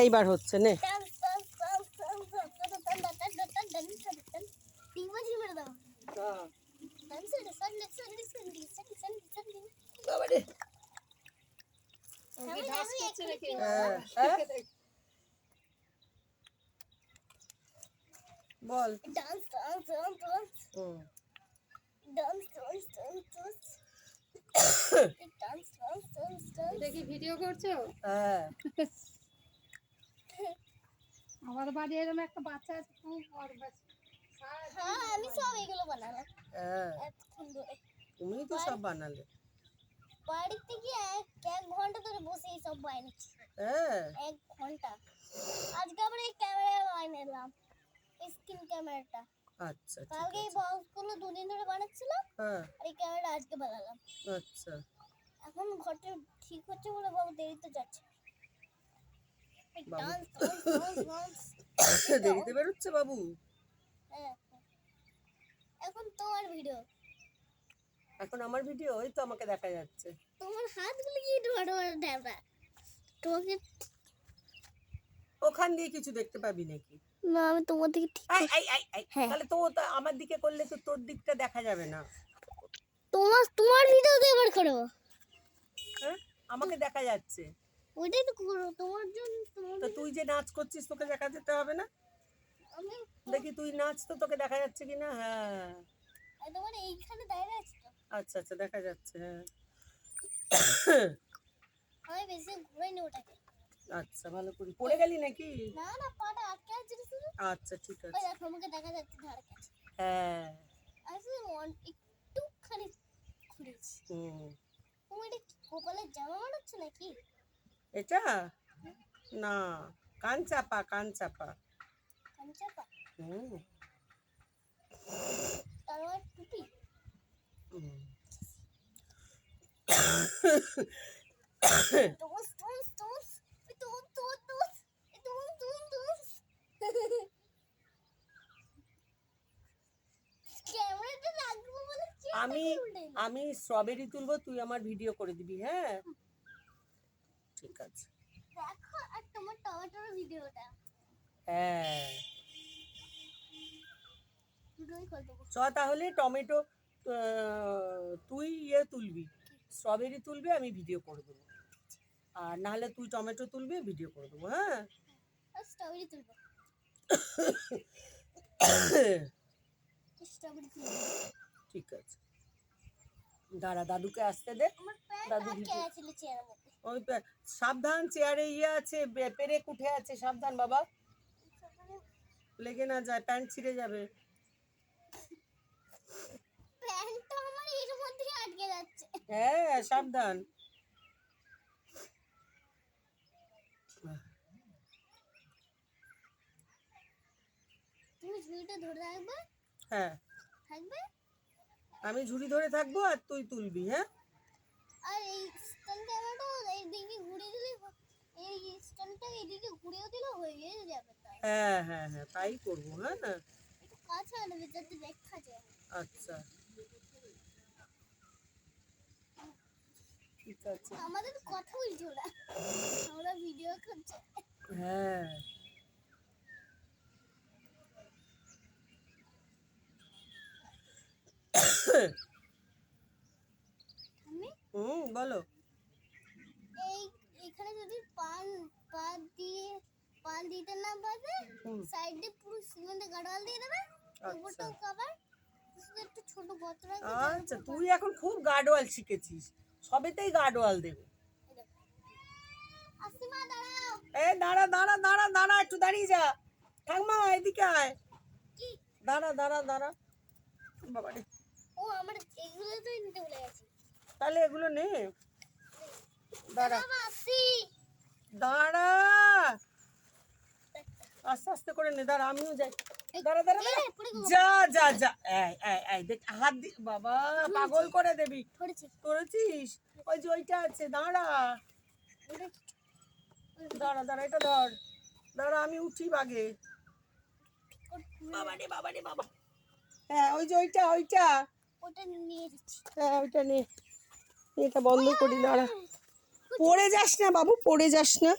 এইবার হচ্ছে নে। বল dance dance dance dance dance dance dance dance dance dance dance এটা কি ভিডিও করছো? হ্যাঁ আমার বাড়ি এরকম একটা বাচ্চা আছে, খুব বদমাশ। হ্যাঁ আমি সব এগুলো বানালাম হ্যাঁ এতক্ষণ ধরে। তুমি তো সব বানালে। বাড়িতে গিয়ে এক ঘন্টা ধরে বসে এই সব বানিয়েছি। হ্যাঁ 1 ঘন্টা। আজকে আবার এই ক্যামেরা বানালাম, স্ক্রিন ক্যামেরাটা। আচ্ছা কালকে এই বক্সগুলো 2 দিন ধরে বানাচ্ছিলাম। হ্যাঁ আর এই ক্যামেরাটা আজকে বানালাম। আচ্ছা এখন ঘরটা ঠিক হচ্ছে বলে বাবু দেরিতে যাচ্ছে। বাবু। Dance dance dance dance. দেরিতে বেরোচ্ছে বাবু। হ্যাঁ এখন তোমার ভিডিও। এখন আমার ভিডিও, ওই তো আমাকে দেখা যাচ্ছে। তোমার হাতগুলো কি বড় বড় ঢাবা তোমাকে। ওখান দিয়ে কিছু দেখতে পাবি নাকি? না আমি তোমার দিকে ঠিক হ্যাঁ। তাহলে তো আমার দিকে করলে তো তোর দিকটা দেখা যাবে না। তোমার ভিডিও তো এবার করো। হ্যাঁ আমাকে দেখা যাচ্ছে। ওইটাই তো করো তোমার জন্য। তো তুই যে নাচ করছিস তোকে দেখা যেতে হবে না? আমি দেখি তুই নাচ তো তোকে দেখা যাচ্ছে কিনা। হ্যাঁ তোমার এইখানে দাঁড়িয়ে আছি তো। আচ্ছা আচ্ছা দেখা যাচ্ছে। হ্যাঁ আমি বেশি ঘুরে নি ওটাকে। আচ্ছা ভালো করি। পড়ে গেলি নাকি? না না পাটা আটকে আছে শুধু। আচ্ছা ঠিক ওই আছে। দেখো আমাকে দেখা যাচ্ছে ধারে কাছে। হ্যাঁ আসলে একটুখানি ঘুরেছি। তুমি এটা কপালের জামা বানাচ্ছ নাকি? এটা না, কান চাপা কান চাপা। কাঞ্চাপা হুম তারপর টুপি। দোস দোস দোস দোস দোস দোস দোস দোস দোস। ক্যামেরাটা রাখবো বলে আমি স্ট্রবেরি তুলবো, তুই আমার ভিডিও করে দিবি। হ্যাঁ ঠিক আছে। দেখো আর তোমার টমেটোর ভিডিওটা হ্যাঁ দুটোই করে দেবো। চ তাহলে টমেটো তুই তুলবি, স্ট্রবেরি তুলবি, আমি ভিডিও করে দেবো। আর নাহলে তুই টমেটো তুলবি, ভিডিও করে দেবো। হ্যাঁ আর স্ট্রবেরি তুলবো। স্ট্রবেরি তুলবো। ঠিক আছে দাঁড়া, দাদুকে আসতে দে। আমার প্যান্ট দাদু আটকে আছিল চেয়ারের মধ্যে। ওই সাবধান, চেয়ারে আছে, পেরেক উঠে আছে, সাবধান বাবা, লেগে না যায়, প্যান্ট ছিঁড়ে যাবে। প্যান্টটা আমার এর মধ্যে আটকে যাচ্ছে। হ্যাঁ সাবধান। তুমি ঝুড়িটা ধরে রাখবে। হ্যাঁ থাকবে। আমি ঝুড়ি ধরে থাকবো আর তুই তুলবি। হ্যাঁ আর এই স্ট্যান্ড ক্যামেরাটা এইদিকে ঘুরিয়ে দিলে, এই স্ট্যান্ডটা এইদিকে ঘুরিয়ে দিলে হয়ে যাবে। তাই হ্যাঁ হ্যাঁ হ্যাঁ তাই করবো। হ্যাঁ না একটু কাছে আনবে যাতে দেখা যায়। আচ্ছা ঠিক আছে। আমাদের কথা বলছি ওরা, আমরা ভিডিও করছি। হ্যাঁ আমি বলো। এখানে যদি পান দিতে না পারে, সাইডে পুরো সিমেন্টে গাডওয়াল দিয়ে দেবে। উপরটাও কভার, শুধু একটু ছোট গর্ত রাখবে। আচ্ছা তুই এখন খুব গার্ডওয়াল শিখেছিস, সবেতেই গার্ডওয়াল দেবে। আসিমা দাঁড়াও। দাঁড়া দাঁড়া দাঁড়া দাঁড়া, একটু দাঁড়িয়ে যা। ঠাকমা এদিকে আয়। কি দাঁড়া দাঁড়া দাঁড়া বাবা রে। ও আমার এগুলো তো নিতে ভুলে গেছি। তাহলে এগুলো নে। দাঁড়া আসি। দাঁড়া, আস্তে আস্তে করে নে। দাঁড়া আমিও যাই। দাঁড়া দাঁড়া দাঁড়া। যা যা যা, দেখ হাত দি বাবা, পাগল করে দেবি। করেছিস? ওই যে ওইটা আছে, দাঁড়া দাঁড়া দাঁড়া, এটা ধর। দাঁড়া আমি উঠি বাগে। বাবা রে বাবা রে বাবা। হ্যাঁ ওই যে ওইটা ওটা নিয়ে যাচ্ছি। হ্যাঁ ওইটা নে, এটা বন্ধ করি। দাঁড়া, পড়ে যাস না বাবু, পড়ে যাস না।